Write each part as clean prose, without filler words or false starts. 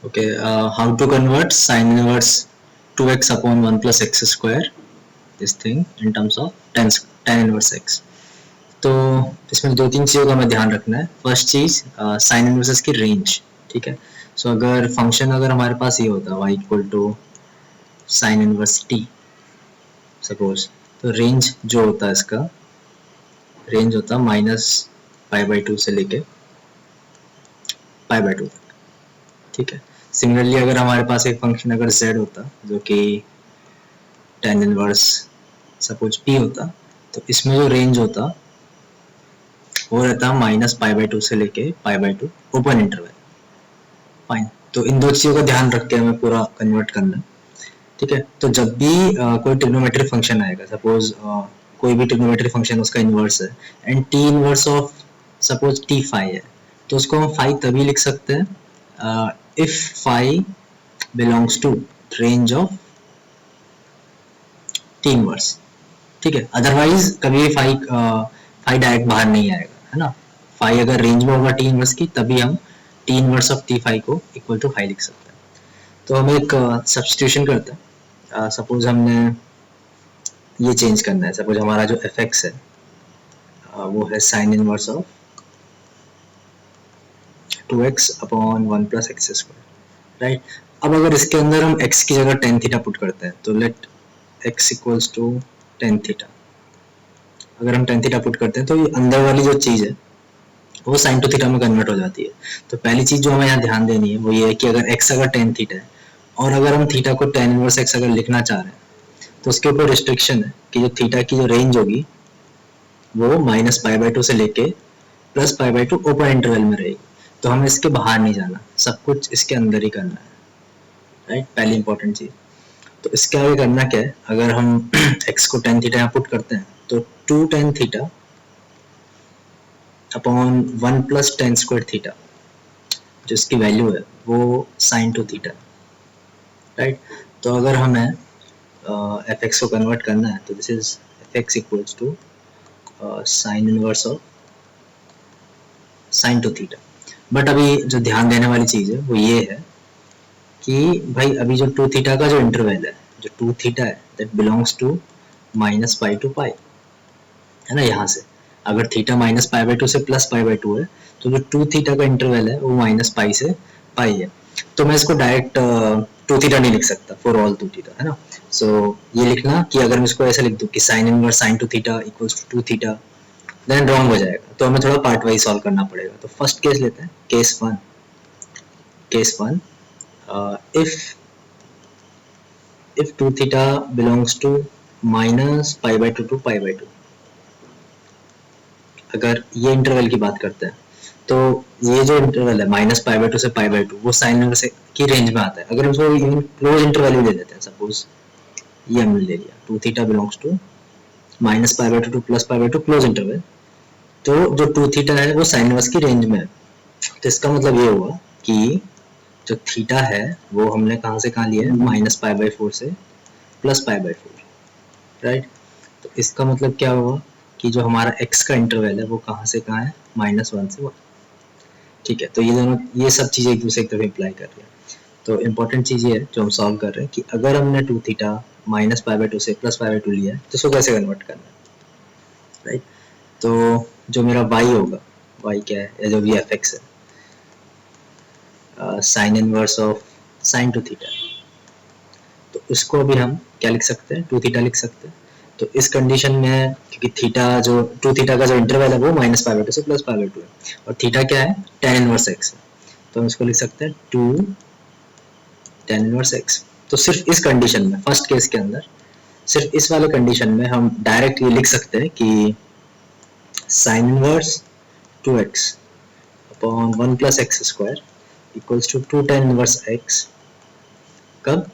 Okay, how to convert sin inverse 2x upon 1 plus x square, this thing in terms of tan inverse x. तो इसमें दो तीन चीज़ों का हमें ध्यान रखना है. फर्स्ट चीज़ साइन इनवर्सेस की रेंज. ठीक है. सो अगर फंक्शन अगर हमारे पास ये होता y equal to sine inverse t suppose, तो रेंज जो होता है इसका रेंज होता है माइनस पाई बाई टू से लेके पाई बाई टू तक. ठीक है. सिमिलरली अगर हमारे पास एक फंक्शन अगर z होता जो कि tan इनवर्स सपोज p होता, तो इसमें जो रेंज होता वो रहता है माइनस पाई बाई टू से लेके पाई by to open interval. Fine. तो इन दो चीज़ों का ध्यान रख के हमें पूरा कन्वर्ट करना है. ठीक है. तो जब भी कोई ट्रिग्नोमेट्रिक फंक्शन आएगा, सपोज कोई भी ट्रिग्नोमेट्रिक फंक्शन उसका इन्वर्स है and t inverse of suppose t phi है, तो उसको हम फाई तभी लिख सकते हैं if phi belongs to range of t inverse. ठीक है. अदरवाइज कभी फाई फाई डायरेक्ट बाहर नहीं आएगा, है ना. फाई अगर रेंज में होगा टी इनवर्स की, तभी हम t inverse of t phi को इक्वल टू फाई लिख सकते हैं. तो हम एक सब्सटीट्यूशन करते हैं. सपोज हमने ये चेंज करना है. सपोज हमारा जो एफ एक्स है वो है sign inverse of 2x upon 1 plus x square. Right. अब अगर इसके अंदर हम x की जगह टेन थीटा पुट करते हैं, तो let x equals to tan theta. अगर हम टेन थीटा पुट करते हैं तो ये अंदर वाली जो चीज़ है वो साइन टू थीटा में कन्वर्ट हो जाती है. तो पहली चीज़ जो हमें यहाँ ध्यान देनी है वो ये है कि अगर x अगर टेन थीटा है और अगर हम थीटा को टेन इनवर्स x अगर लिखना चाह रहे हैं, तो उसके ऊपर रिस्ट्रिक्शन है कि जो थीटा की जो रेंज होगी वो माइनस पाई बाई टू से लेके plus pi by to open interval में रहेगी. तो हमें इसके बाहर नहीं जाना, सब कुछ इसके अंदर ही करना है. राइट. पहली इंपॉर्टेंट चीज़. तो इसके आगे करना क्या है, अगर हम x को टेन थीटा यहाँ पुट करते हैं तो two tan theta upon one plus tan square theta, जो इसकी वैल्यू है वो साइन टू थीटा. राइट. तो अगर हमें एफ एक्स को कन्वर्ट करना है तो this is f x equals to sine inverse of sine two theta. But अभी जो ध्यान देने वाली चीज़ है वो ये है कि भाई अभी जो टू थीटा का जो इंटरवल है, जो टू थीटा है that belongs to minus pi to pi, है ना. यहाँ से अगर theta minus pi by two से प्लस पाई बाई टू है, तो जो टू थीटा का इंटरवल है वो माइनस पाई से पाई है. तो मैं इसको डायरेक्ट टू थीटा नहीं लिख सकता फॉर ऑल टू थीटा, है ना. सो ये लिखना कि अगर मैं इसको ऐसे लिख दूँ कि sine inverse sine two theta equals two theta, then wrong हो जाएगा. तो हमें थोड़ा पार्ट वाइज सॉल्व करना पड़ेगा. तो फर्स्ट केस लेते हैं, case one. Case one, if 2 theta belongs to minus pi by 2 to pi by 2, अगर ये इंटरवल की बात करते हैं तो ये जो इंटरवल है माइनस पाई बाई टू से पाई बाई टू वो साइन इनवर्स की रेंज में आता है. अगर उसको इवन क्लोज इंटरवल भी दे देते हैं, सपोज ये हमने ले लिया two theta belongs to minus pi by two to plus pi by two close interval, तो जो टू थीटा है वो साइन इनवर्स की रेंज में है. तो इसका मतलब ये हुआ कि जो थीटा है वो हमने कहाँ से कहाँ लिया है, माइनस पाई बाई फोर से plus pi by four. Right. तो इसका मतलब क्या हुआ कि जो हमारा x का इंटरवल है वो कहाँ से कहाँ है, माइनस वन से वन. ठीक है. तो ये दोनों ये सब चीज़ें एक दूसरे की तरफ अप्लाई कर रही है. तो इम्पोर्टेंट चीज़ ये है जो हम सॉल्व कर रहे हैं कि अगर हमने two theta minus pi by two से प्लस पाई बाई टू लिया है तो इसको कैसे कन्वर्ट करना है. राइट. तो जो मेरा y होगा, y क्या है, या जो भी एफ एक्स है, sign inverse of sine two theta, तो इसको अभी हम क्या लिख सकते हैं, टू थीटा लिख सकते हैं. तो इस कंडीशन में क्योंकि थीटा जो टू थीटा का जो इंटरवल है वो माइनस पाई बाई टू से प्लस पाई बाई टू है और थीटा क्या है, टेन इनवर्स एक्स है, तो हम इसको लिख सकते हैं टू टेन इनवर्स एक्स. तो सिर्फ इस कंडीशन में, फर्स्ट केस के अंदर सिर्फ इस वाले कंडीशन में हम डायरेक्ट ये लिख सकते हैं कि sine inverse two x upon one plus x square equals to two tan inverse x. कब,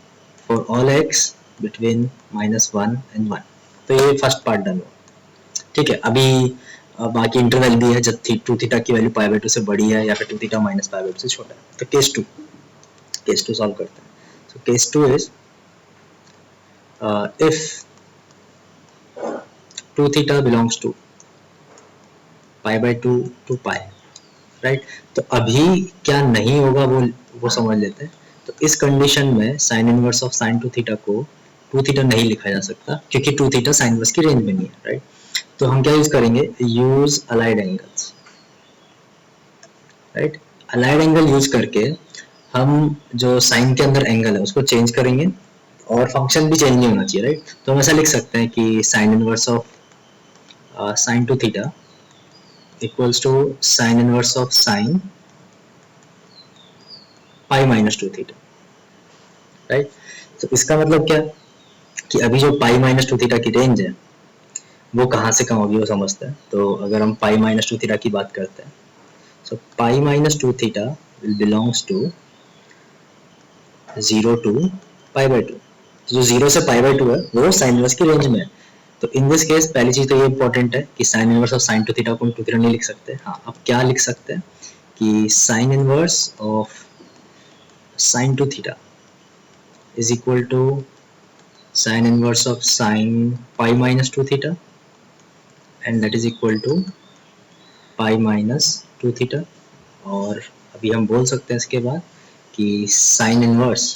for all x between minus one and one. तो ये फर्स्ट पार्ट डन हुआ. ठीक है. अभी बाकी इंटरवल भी है जब टू थीटा की वैल्यू पाई बाई टू से बड़ी है या फिर two theta minus pi by two से छोटा है. तो केस टू सॉल्व करते हैं. So case two is if two theta belongs to pi by two to two, राइट। तो अभी क्या नहीं होगा वो समझ लेते हैं। तो इस कंडीशन में sign inverse of sine two theta को टू थीटा नहीं लिखा जा सकता क्योंकि टू थीटा साइन इनवर्स की रेंज में नहीं है, राइट। तो हम क्या यूज करेंगे, use allied angles, right. Allied angle use करके हम जो साइन के अंदर एंगल है उसको चेंज करेंगे और फंक्शन भी चेंज नहीं होना चाहिए, राइट। तो हम ऐसा लिख सकते हैं कि sine inverse of sine two theta equals to sine inverse of sine pi minus two theta, right. तो इसका मतलब क्या कि अभी जो पाई माइनस टू थीटा की रेंज है वो कहाँ से कहाँ होगी वो समझते हैं। तो अगर हम पाई माइनस टू थीटा की बात करते हैं, so pi minus two theta will belongs to 0 to pi by two. जो 0 से पाई बाई टू है वो साइन इनवर्स की रेंज में है। तो इन दिस केस पहली चीज तो ये इंपॉर्टेंट है कि sine inverse of sine two theta को हम टू थीटा नहीं लिख सकते। हाँ, अब क्या लिख सकते हैं कि sine inverse of sine two theta is equal to sin inverse of sin pi minus 2 theta and that is equal to pi minus 2 theta। और अभी हम बोल सकते हैं इसके बाद कि sin inverse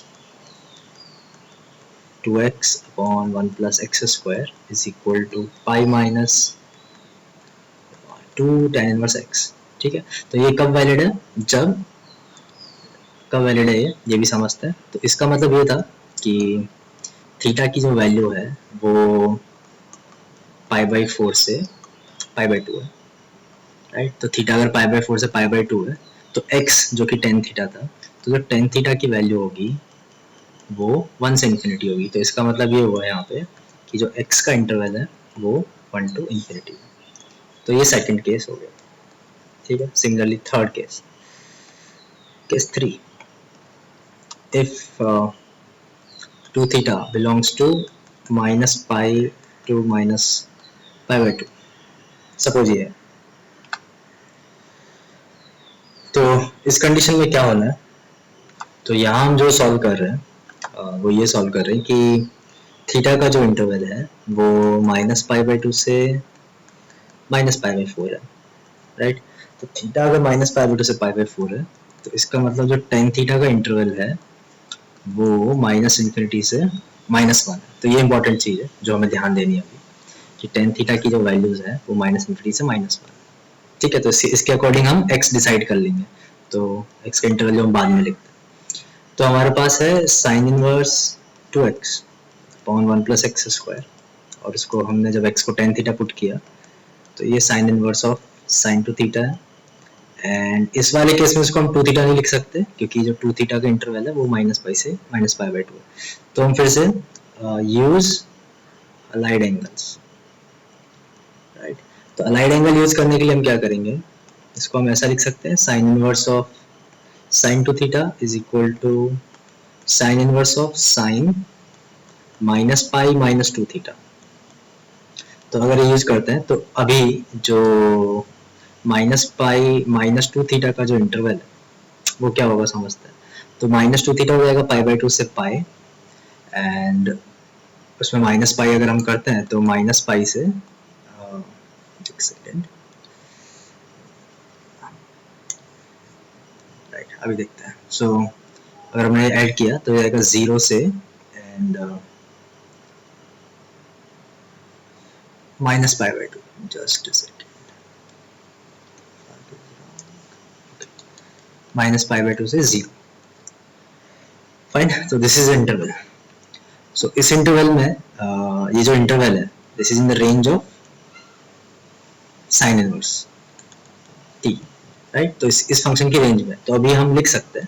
2x upon 1 plus x square is equal to pi minus 2 tan inverse x। ठीक है, तो ये कब वैलिड है, जब कब वैलिड है ये भी समझते हैं। तो इसका मतलब ये था कि थीटा की जो वैल्यू है वो पाई बाई 4 से पाई बाई 2 है, राइट। तो थीटा अगर पाई बाई 4 से पाई बाई 2 है तो x जो कि टेन थीटा था, तो जो टेन थीटा की वैल्यू होगी वो 1 से इन्फिनिटी होगी। तो इसका मतलब ये हुआ यहाँ पे कि जो x का इंटरवल है वो 1 टू इन्फिनिटी। तो ये सेकंड केस हो गया, ठीक है। Similarly third case, case 3, if 2 theta belongs to minus pi to minus pi by 2, suppose ये है। तो इस कंडीशन में क्या होना है, तो यहाँ हम जो सॉल्व कर रहे हैं वो ये सॉल्व कर रहे हैं कि थीटा का जो इंटरवल है वो माइनस पाई बाई टू से माइनस पाई बाई 4 है, राइट। तो थीटा अगर माइनस पाई बाई टू से पाई बाई 4 है तो इसका मतलब जो टेन थीटा का इंटरवल है वो माइनस इन्फिनिटी से माइनस 1 है। तो ये इंपॉर्टेंट चीज़ है जो हमें ध्यान देनी है अभी कि टेन थीटा की जो वैल्यूज है वो माइनस इन्फिनिटी से माइनस 1, ठीक है। तो इसके अकॉर्डिंग हम x डिसाइड कर लेंगे। तो x का इंटरवल जो हम बाद में लिखते हैं, तो हमारे पास है sign inverse 2x upon 1 plus x square, और इसको हमने जब x को टेन थीटा पुट किया तो ये sign inverse of sine two theta है। एंड इस वाले केस में इसको हम टू थीटा नहीं लिख सकते क्योंकि जो टू थीटा का इंटरवल है वो माइनस पाई से माइनस पाई बाई टू है। तो हम फिर से यूज अलाइड एंगल्स, राइट। तो अलाइड एंगल यूज करने के लिए हम क्या करेंगे, इसको हम ऐसा लिख सकते हैं sine inverse of sine two theta is equal to sine inverse of sine minus pi minus two theta. तो अगर ये यूज करते हैं तो अभी जो minus pi minus two theta का जो इंटरवल है वो क्या होगा समझते हैं। तो माइनस टू थीटा हो जाएगा पाई बाई टू से पाई, एंड उसमें माइनस पाई अगर हम करते हैं तो माइनस पाई से एक सेकेंड, राइट, अभी देखते हैं। सो अगर हमने ऐड किया तो जाएगा 0 से and minus pi by to, just second, minus pi by two से 0, फाइन। तो दिस इज इंटरवल। सो इस इंटरवल में ये जो इंटरवल है this is in the range of sine inverse t, right. तो इस फंक्शन की रेंज में तो अभी हम लिख सकते हैं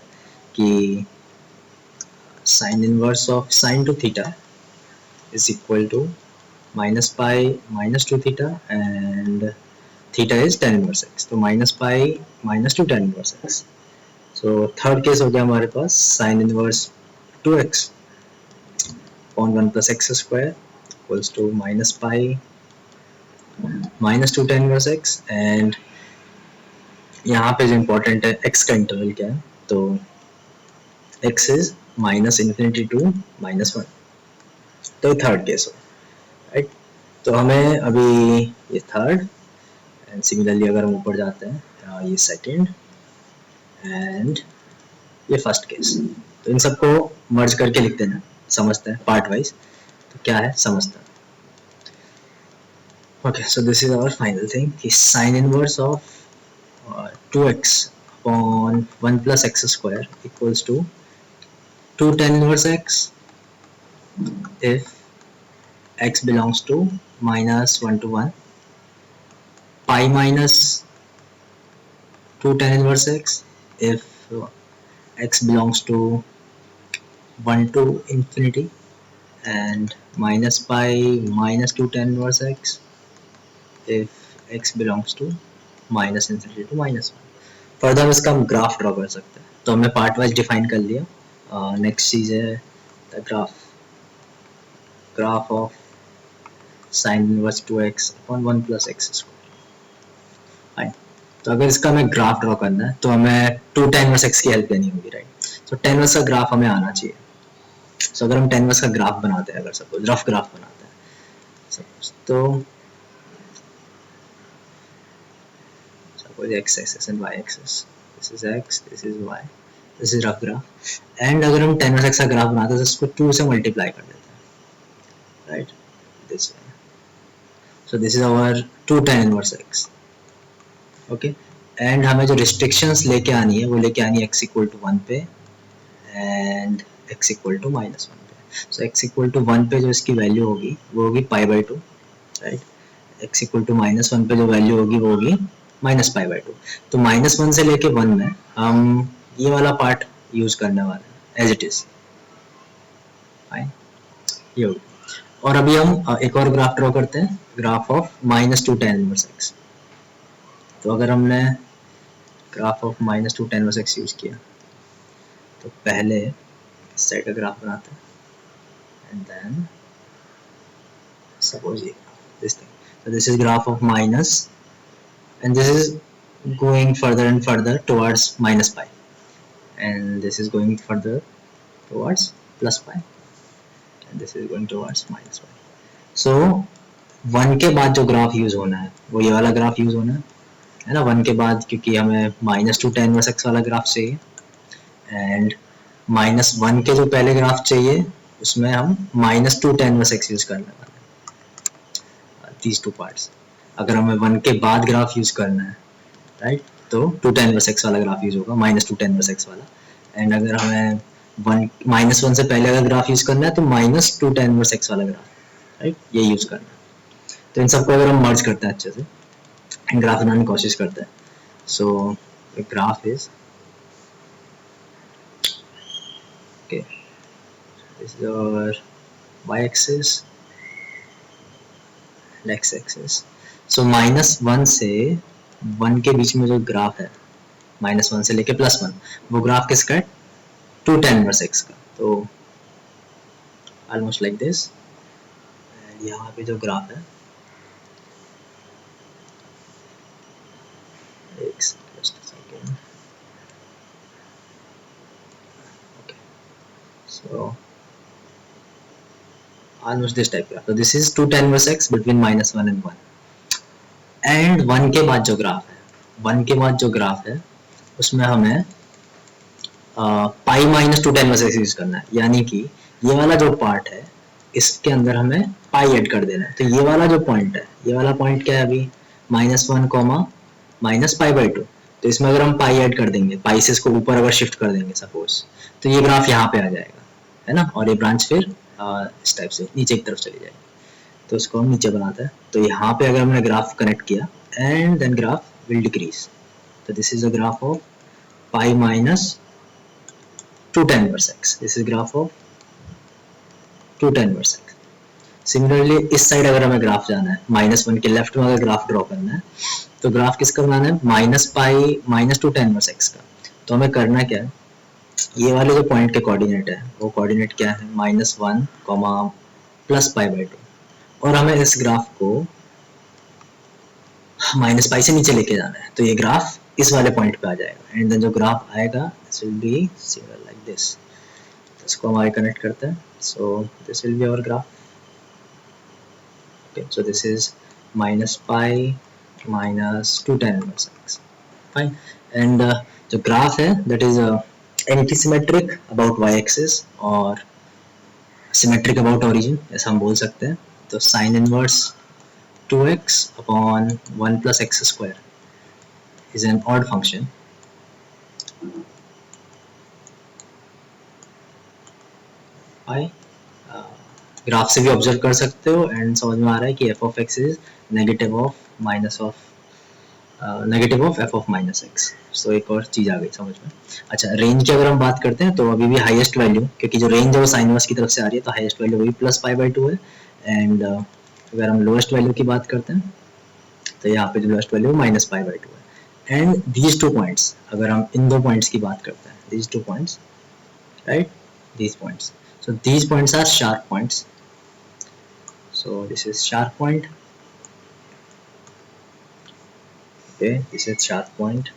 कि sine inverse of sine two theta is equal to minus pi minus 2 theta and theta is tan inverse x, तो minus pi minus 2 tan inverse x। so third case हो गया हमारे पास sin inverse 2x upon 1 plus x square equals to minus pi minus 2 tan inverse x, and यहाँ पे जो important है x का interval क्या है, तो x is minus infinity to minus 1। तो थर्ड केस हो, राइट। तो हमें अभी ये थर्ड, एंड सिमिलरली अगर हम ऊपर जाते हैं ये सेकेंड एंड ये फर्स्ट केस। तो इन सबको मर्ज करके लिख देना, समझते हैं पार्ट वाइज। तो क्या है समझते हैं। Okay, so this is our final thing कि sine inverse of 2x upon 1 plus x square equals to 2 tan inverse x if x belongs to minus 1 to 1, pi minus 2 tan inverse x if x belongs to 1 to infinity, and minus pi minus 2 tan inverse x if x belongs to minus infinity to minus 1. Further हम इसका graph draw कर सकते हैं। तो हमने part wise define कर लिया। Next चीज़ है the graph of sine inverse 2x upon 1 plus x square. Fine. तो अगर इसका हमें ग्राफ ड्रॉ करना है तो हमें 2 tan इनवर्स x की हेल्प लेनी होगी, राइट। तो tan इनवर्स का ग्राफ हमें आना चाहिए। सो अगर हम tan इनवर्स का ग्राफ बनाते हैं, अगर सपोज रफ ग्राफ बनाते हैं सपोज, तो suppose x axis and y axis, this is x, this is y, this is rough graph, and अगर हम tan inverse x का ग्राफ बनाते हैं तो इसको 2 से मल्टीप्लाई कर देते हैं, right, this way. So this is our 2 tan inverse x, okay. And हमें जो रिस्ट्रिक्शंस लेके आनी है वो लेके आनी है x इक्वल टू 1 पे and x equal to minus 1 पे। सो x इक्वल टू 1 पे जो इसकी वैल्यू होगी वो होगी π/2, right. x equal to minus 1 पे जो वैल्यू होगी वो होगी माइनस π/2। तो माइनस 1 से लेके 1 में हम ये वाला पार्ट यूज करने वाले हैं एज इट इज, फाइन, ये होगी। और अभी हम एक और ग्राफ ड्रॉ करते हैं, graph of minus 2 tan inverse x। तो अगर हमने graph of minus 2 tan inverse x use किया तो पहले इस साइड का ग्राफ बनाते हैं and then suppose this thing. So this is graph of minus, and this is going further and further towards minus pi, and this is going further towards plus pi, and this is going towards minus pi. So 1 के बाद जो graph use होना है वो ये वाला graph use होना है ना 1 के बाद, क्योंकि हमें माइनस 2 tan इनवर्स x वाला ग्राफ चाहिए, एंड माइनस 1 के जो पहले ग्राफ चाहिए उसमें हम minus 2 tan inverse x use करने वाले हैं, these two parts। अगर हमें 1 के बाद ग्राफ यूज करना है, राइट, तो 2 tan इनवर्स x वाला ग्राफ यूज होगा, माइनस 2 tan इनवर्स x वाला। एंड अगर हमें माइनस 1 से पहले अगर ग्राफ यूज करना है तो माइनस 2 tan इनवर्स x वाला ग्राफ, राइट, ये यूज करना है। तो इन सबको अगर हम मर्ज करते हैं अच्छे से एंड ग्राफ बनाने की कोशिश करते हैं, so graph is okay, this is our y axis and x axis. So minus 1 से 1 के बीच में जो ग्राफ है, माइनस 1 से लेके प्लस 1, वो ग्राफ किसका है, 2 tan इनवर्स x का। तो ऑलमोस्ट लाइक दिस, एंड यहाँ पे जो ग्राफ है, एक second, okay, so almost this type graph. तो this is 2 tan inverse x between minus 1 and 1, and 1 के बाद जो ग्राफ है, 1 के बाद जो ग्राफ है उसमें हमें पाई minus 2 tan inverse x use करना है, यानी कि ये वाला जो पार्ट है इसके अंदर हमें पाई ऐड कर देना है। तो ये वाला जो पॉइंट है, ये वाला पॉइंट क्या है अभी, माइनस 1 कॉमा माइनस π/2। तो इसमें अगर हम पाई ऐड कर देंगे, पाई से इसको ऊपर अगर शिफ्ट कर देंगे सपोज, तो ये ग्राफ यहाँ पे आ जाएगा, है ना, और ये ब्रांच फिर इस टाइप से नीचे की तरफ चली जाएगी। तो इसको हम नीचे बनाते हैं। तो यहाँ पे अगर हमने ग्राफ कनेक्ट किया and then graph will decrease. तो this is a graph of pi minus 2 tan inverse x. This is graph of 2 tan inverse x. Similarly इस साइड अगर हमें ग्राफ जाना है, माइनस 1 के लेफ्ट में अगर ग्राफ ड्रॉ करना है तो ग्राफ किसका बनाना है, minus pi minus 2 tan inverse x का। तो हमें करना क्या है, ये वाले जो पॉइंट के कोऑर्डिनेट है वो कोऑर्डिनेट क्या है, माइनस 1 कॉमा प्लस π/2, और हमें इस ग्राफ को माइनस पाई से नीचे लेके जाना है। तो ये ग्राफ इस वाले पॉइंट पे आ जाएगा, एंड देन जो ग्राफ आएगा this will be similar like this. इसको हम आगे कनेक्ट करते हैं। So this will be our graph, okay. So this is minus pi minus 2 tan inverse x, fine. And जो ग्राफ है that is anti symmetric about y axis और symmetric about origin, ऐसा हम बोल सकते हैं. तो sine inverse 2x upon 1 plus x square is an odd function. Graph से भी ऑब्जर्व कर सकते हो एंड समझ में आ रहा है कि f of x is negative of f of minus x. सो एक और चीज आ गई समझ में. अच्छा, रेंज की अगर हम बात करते हैं तो अभी भी हाईएस्ट वैल्यू, क्योंकि जो रेंज है वो साइन इनवर्स की तरफ से आ रही है, तो हाईएस्ट वैल्यू वही प्लस पाई बाई 2 है. एंड अगर हम लोएस्ट वैल्यू की बात करते हैं तो यहाँ पे जो lowest value minus pi by 2 है. एंड दीज टू पॉइंट्स, अगर हम इन दो पॉइंट्स की बात करते हैं, these two points, right, these points, so these points are sharp points. So this is sharp point, okay, this is sharp point,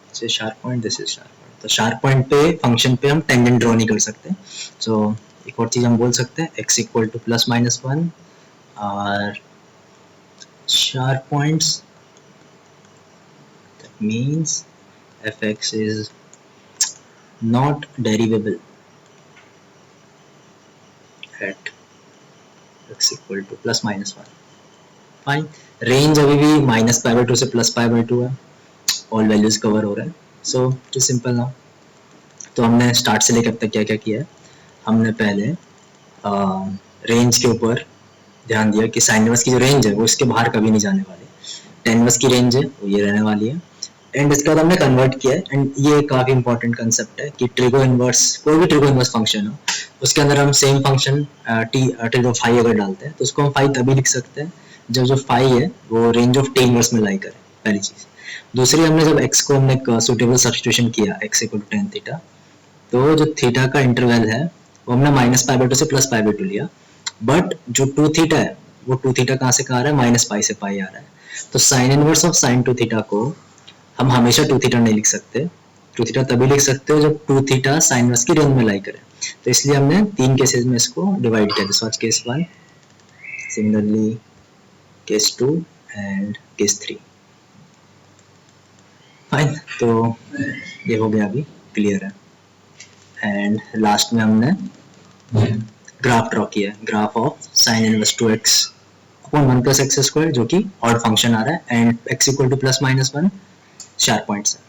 this is sharp point, this is sharp point. तो sharp point पे function पे हम tangent draw नहीं कर सकते. so एक और चीज हम बोल सकते हैं, x equal two plus minus 1 और sharp points, that means fx is not derivable at x equal to plus minus 1. Fine. Range अभी भी माइनस पाई बाई 2 से प्लस पाई बाई 2 है. ऑल वैल्यूज कवर हो रहे हैं. सो इट इज सिंपल ना. तो हमने स्टार्ट से लेकर अब तक क्या क्या किया है. हमने पहले रेंज के ऊपर ध्यान दिया कि साइन इनवर्स की जो रेंज है वो इसके बाहर कभी नहीं जाने वाली. टेन इनवर्स की रेंज है वो ये रहने वाली है. एंड इसके बाद हमने कन्वर्ट किया है. एंड ये काफी इंपॉर्टेंट कंसेप्ट है कि ट्रिगो इनवर्स, कोई भी ट्रिगो इनवर्स फंक्शन हो, उसके अंदर हम सेम फंक्शन ट्रिगो फाई अगर डालते हैं तो उसको हम फाई तभी लिख सकते हैं जब जो फाई है वो रेंज ऑफ टी इनवर्स में लाई करे. पहली चीज. दूसरी, हमने जब x को हमने सुटेबल सब्स्टिट्यूशन किया, x equal to tan theta, तो जो थीटा का इंटरवल है वो हमने माइनस पाई बाई 2 से प्लस पाई बाई 2 लिया. बट जो 2 थीटा है वो 2 थीटा कहाँ से कहाँ आ रहा है, माइनस पाई से पाई आ रहा है. तो sine inverse of sign 2 theta को हम हमेशा 2 थीटा नहीं लिख सकते. 2 थीटा तभी लिख सकते हो जब 2 थीटा साइन इनवर्स की रेंज में लाई करे. तो इसलिए हमने 3 केसेस में इसको डिवाइड किया. This was case 1, similarly case 2 and case 3. Fine. तो ये हो गया, अभी क्लियर है. एंड लास्ट में हमने ग्राफ ड्रॉ किया, graph of sine inverse 2x upon 1 plus x square, जो कि ऑड फंक्शन आ रहा है, and x equal two plus minus 1 sharp points है.